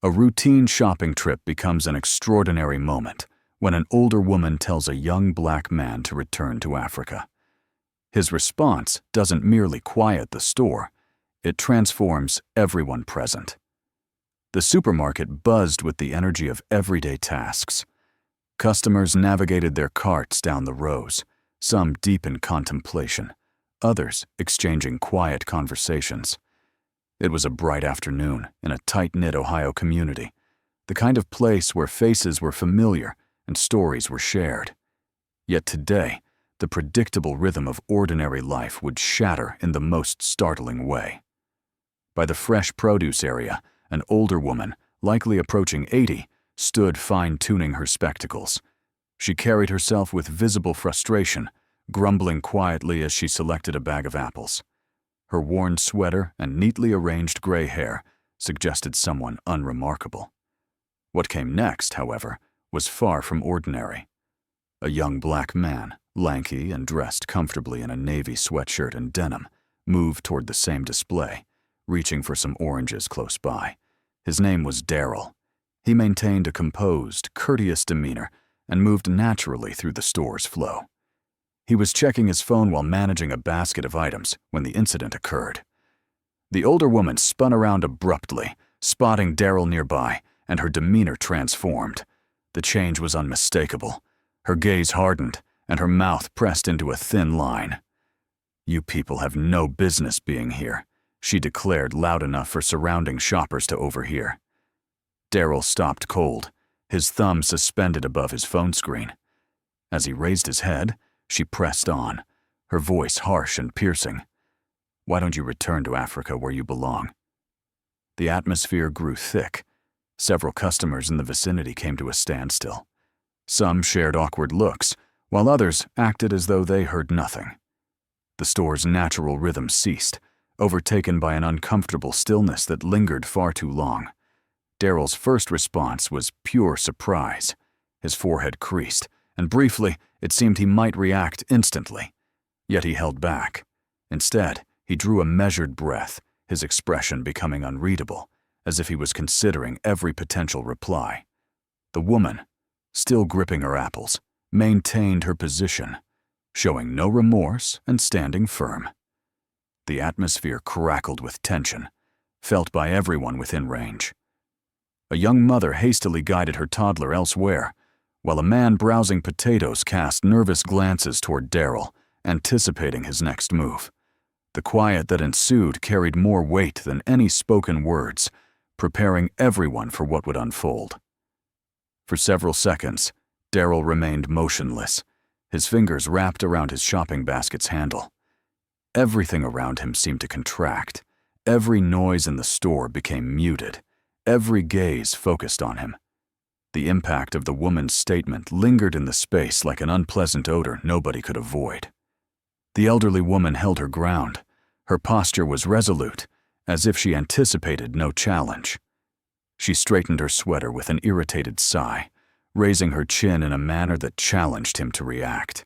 A routine shopping trip becomes an extraordinary moment when an older woman tells a young black man to return to Africa. His response doesn't merely quiet the store, it transforms everyone present. The supermarket buzzed with the energy of everyday tasks. Customers navigated their carts down the rows, some deep in contemplation, others exchanging quiet conversations. It was a bright afternoon in a tight-knit Ohio community, the kind of place where faces were familiar and stories were shared. Yet today, the predictable rhythm of ordinary life would shatter in the most startling way. By the fresh produce area, an older woman, likely approaching 80, stood fine-tuning her spectacles. She carried herself with visible frustration, grumbling quietly as she selected a bag of apples. Her worn sweater and neatly arranged gray hair suggested someone unremarkable. What came next, however, was far from ordinary. A young black man, lanky and dressed comfortably in a navy sweatshirt and denim, moved toward the same display, reaching for some oranges close by. His name was Daryl. He maintained a composed, courteous demeanor and moved naturally through the store's flow. He was checking his phone while managing a basket of items when the incident occurred. The older woman spun around abruptly, spotting Daryl nearby, and her demeanor transformed. The change was unmistakable. Her gaze hardened, and her mouth pressed into a thin line. "You people have no business being here," she declared loud enough for surrounding shoppers to overhear. Daryl stopped cold, his thumb suspended above his phone screen. As he raised his head, she pressed on, her voice harsh and piercing. "Why don't you return to Africa where you belong?" The atmosphere grew thick. Several customers in the vicinity came to a standstill. Some shared awkward looks, while others acted as though they heard nothing. The store's natural rhythm ceased, overtaken by an uncomfortable stillness that lingered far too long. Daryl's first response was pure surprise. His forehead creased, and briefly it seemed he might react instantly. Yet he held back. Instead, he drew a measured breath, his expression becoming unreadable, as if he was considering every potential reply. The woman, still gripping her apples, maintained her position, showing no remorse and standing firm. The atmosphere crackled with tension, felt by everyone within range. A young mother hastily guided her toddler elsewhere, while a man browsing potatoes cast nervous glances toward Daryl, anticipating his next move. The quiet that ensued carried more weight than any spoken words, preparing everyone for what would unfold. For several seconds, Daryl remained motionless, his fingers wrapped around his shopping basket's handle. Everything around him seemed to contract. Every noise in the store became muted. Every gaze focused on him. The impact of the woman's statement lingered in the space like an unpleasant odor nobody could avoid. The elderly woman held her ground. Her posture was resolute, as if she anticipated no challenge. She straightened her sweater with an irritated sigh, raising her chin in a manner that challenged him to react.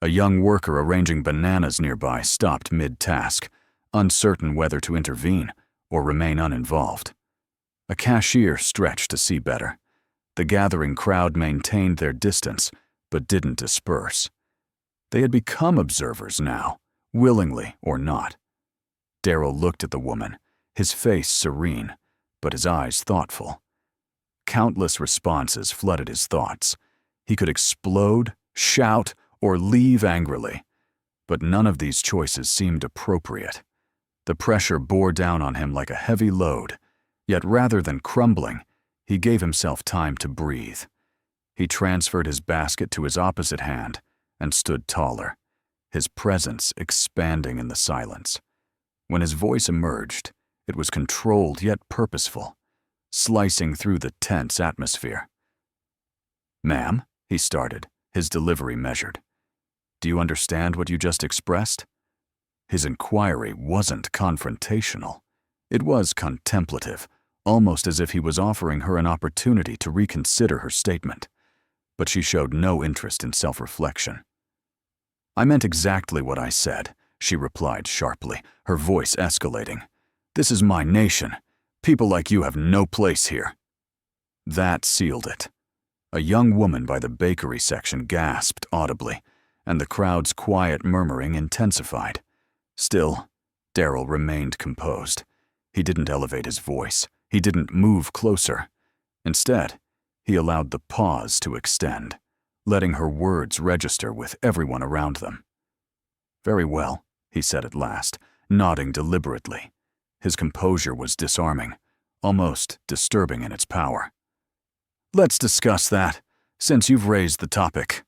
A young worker arranging bananas nearby stopped mid-task, uncertain whether to intervene or remain uninvolved. A cashier stretched to see better. The gathering crowd maintained their distance, but didn't disperse. They had become observers now, willingly or not. Daryl looked at the woman, his face serene, but his eyes thoughtful. Countless responses flooded his thoughts. He could explode, shout, or leave angrily, but none of these choices seemed appropriate. The pressure bore down on him like a heavy load, yet rather than crumbling, he gave himself time to breathe. He transferred his basket to his opposite hand and stood taller, his presence expanding in the silence. When his voice emerged, it was controlled yet purposeful, slicing through the tense atmosphere. "Ma'am," he started, his delivery measured. "Do you understand what you just expressed?" His inquiry wasn't confrontational. It was contemplative, almost as if he was offering her an opportunity to reconsider her statement. But she showed no interest in self-reflection. "I meant exactly what I said," she replied sharply, her voice escalating. "This is my nation. People like you have no place here." That sealed it. A young woman by the bakery section gasped audibly, and the crowd's quiet murmuring intensified. Still, Daryl remained composed. He didn't elevate his voice. He didn't move closer. Instead, he allowed the pause to extend, letting her words register with everyone around them. "Very well," he said at last, nodding deliberately. His composure was disarming, almost disturbing in its power. "Let's discuss that, since you've raised the topic."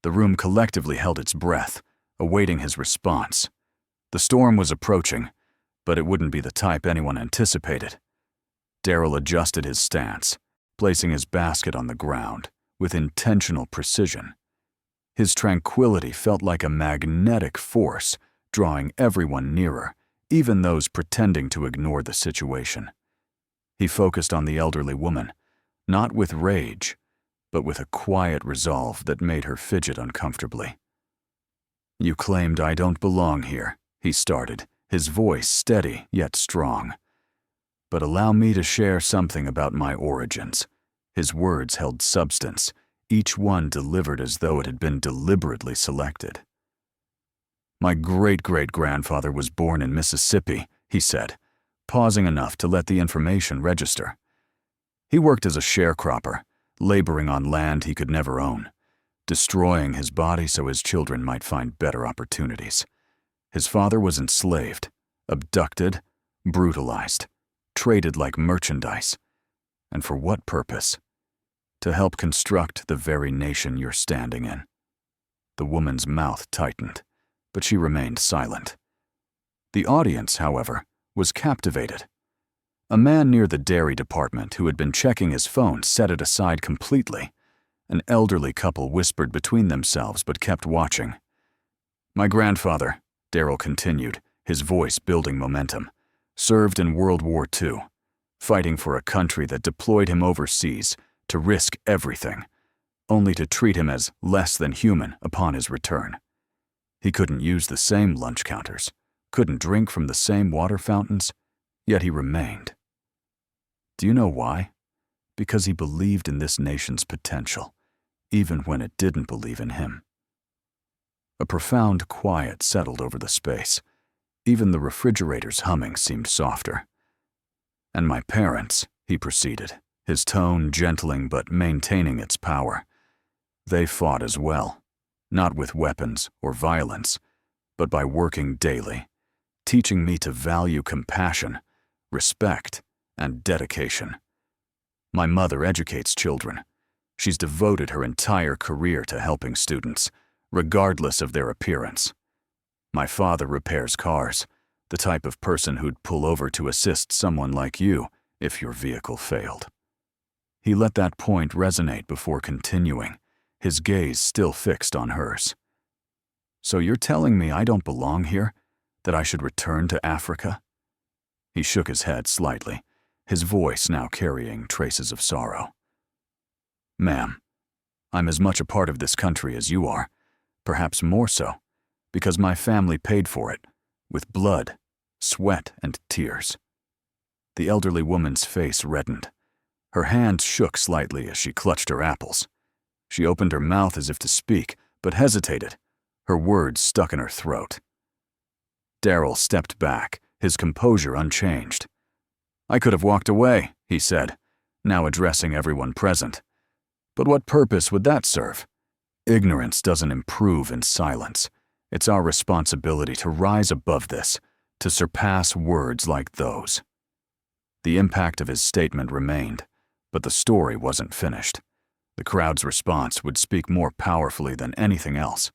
The room collectively held its breath, awaiting his response. The storm was approaching, but it wouldn't be the type anyone anticipated. Daryl adjusted his stance, placing his basket on the ground with intentional precision. His tranquility felt like a magnetic force, drawing everyone nearer, even those pretending to ignore the situation. He focused on the elderly woman, not with rage, but with a quiet resolve that made her fidget uncomfortably. "You claimed I don't belong here," he started, his voice steady yet strong. "But allow me to share something about my origins." His words held substance, each one delivered as though it had been deliberately selected. "My great-great-grandfather was born in Mississippi," he said, pausing enough to let the information register. He worked as a sharecropper, laboring on land he could never own, destroying his body so his children might find better opportunities. His father was enslaved, abducted, brutalized, traded like merchandise. And for what purpose? To help construct the very nation you're standing in. The woman's mouth tightened, but she remained silent. The audience, however, was captivated. A man near the dairy department who had been checking his phone set it aside completely. An elderly couple whispered between themselves but kept watching. "My grandfather," Daryl continued, his voice building momentum, "served in World War II, fighting for a country that deployed him overseas to risk everything, only to treat him as less than human upon his return. He couldn't use the same lunch counters, couldn't drink from the same water fountains, yet he remained. Do you know why? Because he believed in this nation's potential, even when it didn't believe in him." A profound quiet settled over the space. Even the refrigerator's humming seemed softer. "And my parents," he proceeded, his tone gentling but maintaining its power. "They fought as well, not with weapons or violence, but by working daily, teaching me to value compassion, respect, and dedication. My mother educates children. She's devoted her entire career to helping students, regardless of their appearance. My father repairs cars, the type of person who'd pull over to assist someone like you if your vehicle failed." He let that point resonate before continuing, his gaze still fixed on hers. "So you're telling me I don't belong here? That I should return to Africa?" He shook his head slightly, his voice now carrying traces of sorrow. "Ma'am, I'm as much a part of this country as you are, perhaps more so, because my family paid for it, with blood, sweat, and tears." The elderly woman's face reddened. Her hand shook slightly as she clutched her apples. She opened her mouth as if to speak, but hesitated, her words stuck in her throat. Daryl stepped back, his composure unchanged. "I could have walked away," he said, now addressing everyone present. "But what purpose would that serve? Ignorance doesn't improve in silence. It's our responsibility to rise above this, to surpass words like those." The impact of his statement remained, but the story wasn't finished. The crowd's response would speak more powerfully than anything else.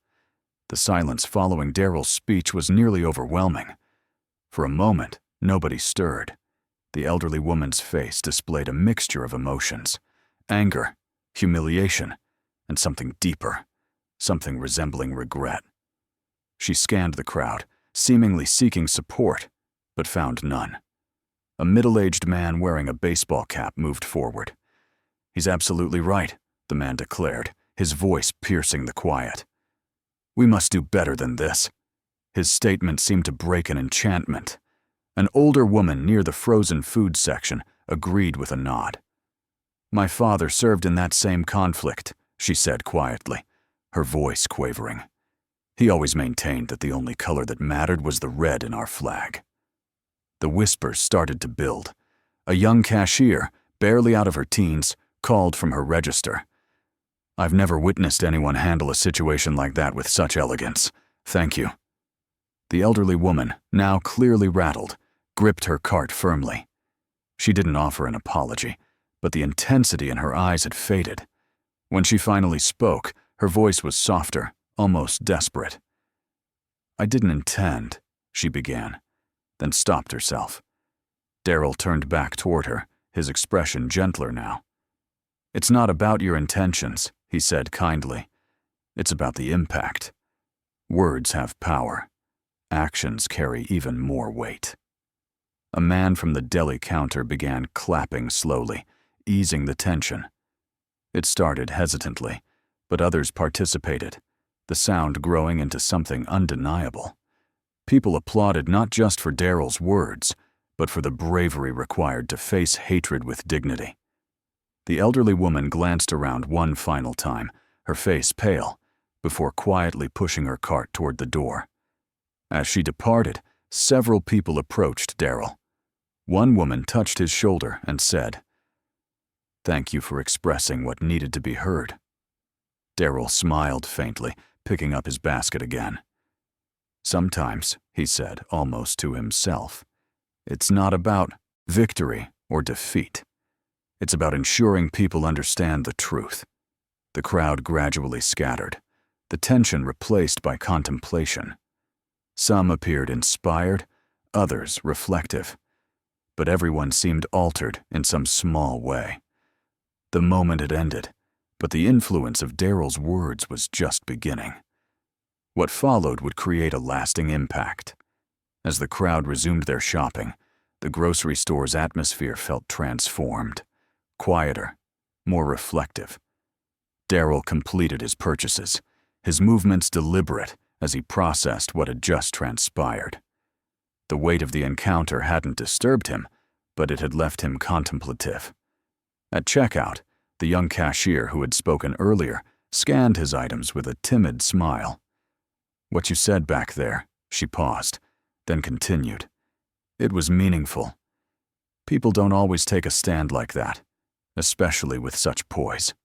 The silence following Daryl's speech was nearly overwhelming. For a moment, nobody stirred. The elderly woman's face displayed a mixture of emotions: anger, humiliation, and something deeper, something resembling regret. She scanned the crowd, seemingly seeking support, but found none. A middle-aged man wearing a baseball cap moved forward. "He's absolutely right," the man declared, his voice piercing the quiet. "We must do better than this." His statement seemed to break an enchantment. An older woman near the frozen food section agreed with a nod. "My father served in that same conflict," she said quietly, her voice quavering. "He always maintained that the only color that mattered was the red in our flag." The whispers started to build. A young cashier, barely out of her teens, called from her register. "I've never witnessed anyone handle a situation like that with such elegance. Thank you." The elderly woman, now clearly rattled, gripped her cart firmly. She didn't offer an apology, but the intensity in her eyes had faded. When she finally spoke, her voice was softer, almost desperate. "I didn't intend," she began, then stopped herself. Daryl turned back toward her, his expression gentler now. "It's not about your intentions," he said kindly. "It's about the impact. Words have power. Actions carry even more weight." A man from the deli counter began clapping slowly, easing the tension. It started hesitantly, but others participated, the sound growing into something undeniable. People applauded not just for Daryl's words, but for the bravery required to face hatred with dignity. The elderly woman glanced around one final time, her face pale, before quietly pushing her cart toward the door. As she departed, several people approached Daryl. One woman touched his shoulder and said, "Thank you for expressing what needed to be heard." Daryl smiled faintly, picking up his basket again. "Sometimes," he said, almost to himself, "it's not about victory or defeat. It's about ensuring people understand the truth." The crowd gradually scattered, the tension replaced by contemplation. Some appeared inspired, others reflective, but everyone seemed altered in some small way. The moment had ended, but the influence of Daryl's words was just beginning. What followed would create a lasting impact. As the crowd resumed their shopping, the grocery store's atmosphere felt transformed, quieter, more reflective. Daryl completed his purchases, his movements deliberate as he processed what had just transpired. The weight of the encounter hadn't disturbed him, but it had left him contemplative. At checkout, the young cashier who had spoken earlier scanned his items with a timid smile. "What you said back there," she paused, then continued. "It was meaningful. People don't always take a stand like that, especially with such poise."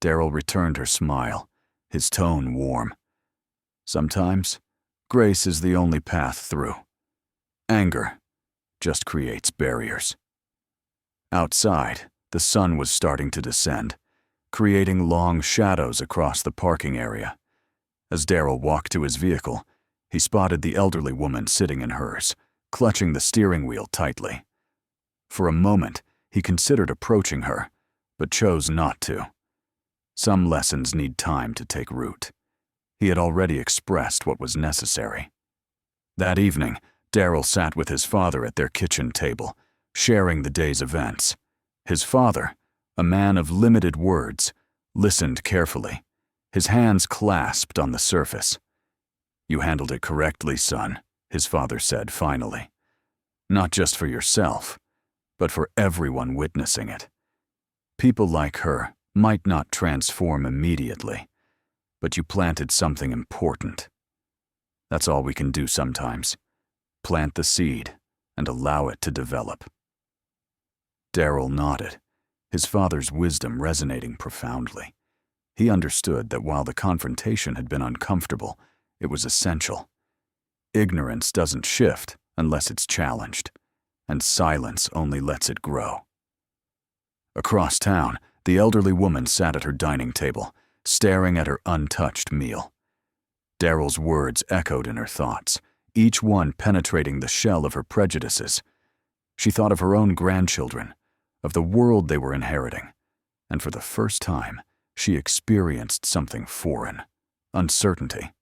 Daryl returned her smile, his tone warm. "Sometimes, grace is the only path through. Anger just creates barriers." Outside, the sun was starting to descend, creating long shadows across the parking area. As Daryl walked to his vehicle, he spotted the elderly woman sitting in hers, clutching the steering wheel tightly. For a moment, he considered approaching her, but chose not to. Some lessons need time to take root. He had already expressed what was necessary. That evening, Daryl sat with his father at their kitchen table, sharing the day's events. His father, a man of limited words, listened carefully, his hands clasped on the surface. "You handled it correctly, son," his father said finally. "Not just for yourself, but for everyone witnessing it. People like her might not transform immediately, but you planted something important. That's all we can do sometimes. Plant the seed and allow it to develop." Daryl nodded, his father's wisdom resonating profoundly. He understood that while the confrontation had been uncomfortable, it was essential. Ignorance doesn't shift unless it's challenged, and silence only lets it grow. Across town, the elderly woman sat at her dining table, staring at her untouched meal. Daryl's words echoed in her thoughts, each one penetrating the shell of her prejudices. She thought of her own grandchildren, of the world they were inheriting, and for the first time, she experienced something foreign: uncertainty.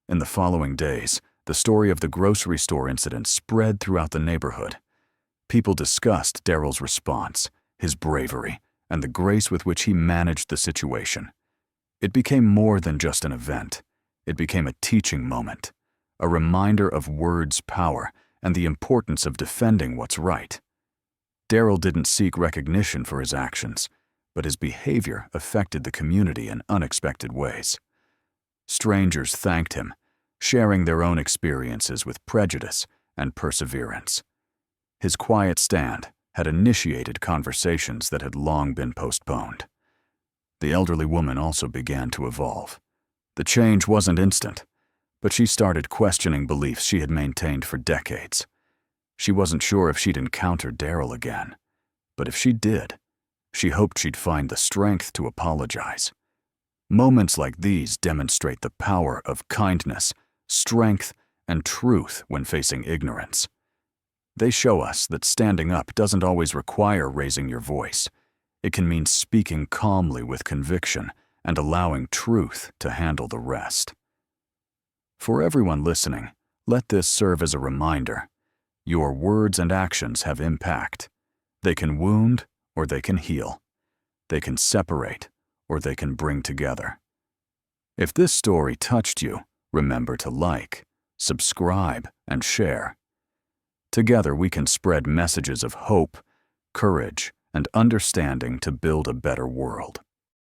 In the following days, the story of the grocery store incident spread throughout the neighborhood. People discussed Daryl's response, his bravery, and the grace with which he managed the situation. It became more than just an event. It became a teaching moment, a reminder of words' power and the importance of defending what's right. Daryl didn't seek recognition for his actions, but his behavior affected the community in unexpected ways. Strangers thanked him, sharing their own experiences with prejudice and perseverance. His quiet stand had initiated conversations that had long been postponed. The elderly woman also began to evolve. The change wasn't instant, but she started questioning beliefs she had maintained for decades. She wasn't sure if she'd encounter Daryl again, but if she did, she hoped she'd find the strength to apologize. Moments like these demonstrate the power of kindness, strength, and truth when facing ignorance. They show us that standing up doesn't always require raising your voice. It can mean speaking calmly with conviction and allowing truth to handle the rest. For everyone listening, let this serve as a reminder. Your words and actions have impact. They can wound or they can heal. They can separate or they can bring together. If this story touched you, remember to like, subscribe, and share. Together we can spread messages of hope, courage, and understanding to build a better world.